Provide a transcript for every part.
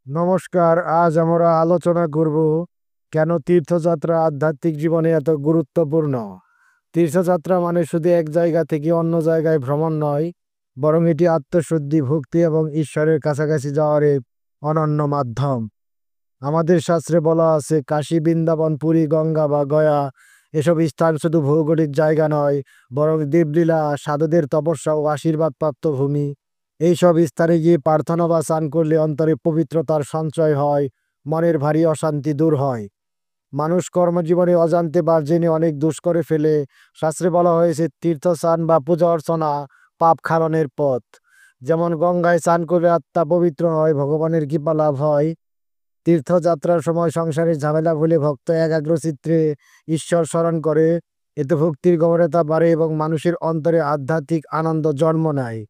নমস্কার। আজ আমরা আলোচনা করব কেন তীর্থযাত্রা আধ্যাত্মিক জীবনে এত গুরুত্বপূর্ণ। তীর্থযাত্রা মানে শুধু এক জায়গা থেকে অন্য জায়গায় ভ্রমণ নয়, বরং এটি আত্মশুদ্ধি, ভক্তি এবং ঈশ্বরের কাছাকাছি যাওয়ার এক অনন্য মাধ্যম। আমাদের শাস্ত্রে বলা আছে, কাশী, বৃন্দাবন, পুরী, গঙ্গা বা গয়া এসব স্থান শুধু ভৌগোলিক জায়গা নয়, বরং দেবলীলা, সাধুদের তপস্যা ও আশীর্বাদ প্রাপ্ত ভূমি। এইসব স্থানে গিয়ে প্রার্থনা বা স্নান করলে অন্তরে পবিত্রতার সঞ্চয় হয়, মনের ভারী অশান্তি দূর হয়। মানুষ কর্মজীবনে অজান্তে বা জেনে অনেক দোষ করে ফেলে। শাস্ত্রে বলা হয়েছে, তীর্থস্নান বা পূজা অর্চনা পাপ ক্ষালনের পথ। যেমন গঙ্গায় স্নান করলে আত্মা পবিত্র হয়, ভগবানের কৃপা লাভ হয়। তীর্থযাত্রার সময় সংসারের ঝামেলা ভুলে ভক্ত একাগ্র চিত্রে ঈশ্বর স্মরণ করে। এতে ভক্তির গভীরতা বাড়ে এবং মানুষের অন্তরে আধ্যাত্মিক আনন্দ জন্ম নেয়।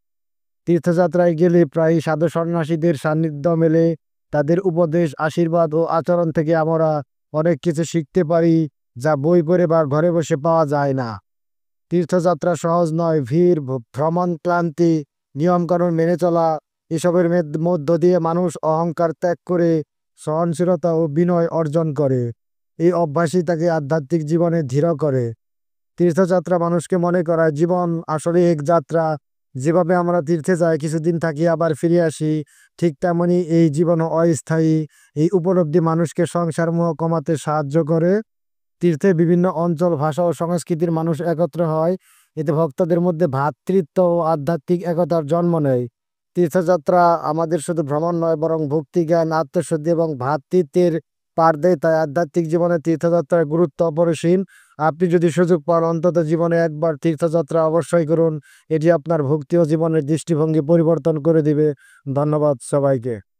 তীর্থযাত্রায় গেলে প্রায় সাধু সন্ন্যাসীদের সান্নিধ্য মেলে। তাদের উপদেশ, আশীর্বাদ ও আচরণ থেকে আমরা অনেক কিছু শিখতে পারি, যা বই পড়ে বা ঘরে বসে পাওয়া যায় না। তীর্থযাত্রা সহজ নয়। ভিড়, ভ্রমণ ক্লান্তি, নিয়মকানুন মেনে চলা এসবের মধ্য দিয়ে মানুষ অহংকার ত্যাগ করে সহনশীলতা ও বিনয় অর্জন করে। এই অভ্যাসই তাকে আধ্যাত্মিক জীবনে ধীর করে। তীর্থযাত্রা মানুষকে মনে করায় জীবন আসলে এক যাত্রা। যেভাবে আমরা তীর্থে যাই, কিছুদিন থাকি আবার ফিরে আসি, ঠিক তেমনি এই জীবন অস্থায়ী। এই উপলব্ধি মানুষকে সংসার মোহ কমাতে সাহায্য করে। তীর্থে বিভিন্ন অঞ্চল, ভাষা ও সংস্কৃতির মানুষ একত্র হয়। এতে ভক্তদের মধ্যে ভ্রাতৃত্ব ও আধ্যাত্মিক একতার জন্ম নেয়। তীর্থযাত্রা আমাদের শুধু ভ্রমণ নয়, বরং ভক্তি, জ্ঞান, আত্মশুদ্ধি এবং ভ্রাতৃত্বের পার দেয়। তাই আধ্যাত্মিক জীবনে তীর্থযাত্রার গুরুত্ব অপরিসীম। আপনি যদি সুযোগ পান, অন্তত জীবনে একবার তীর্থযাত্রা অবশ্যই করুন। এটি আপনার ভক্তি ও জীবনের দৃষ্টিভঙ্গি পরিবর্তন করে দিবে। ধন্যবাদ সবাইকে।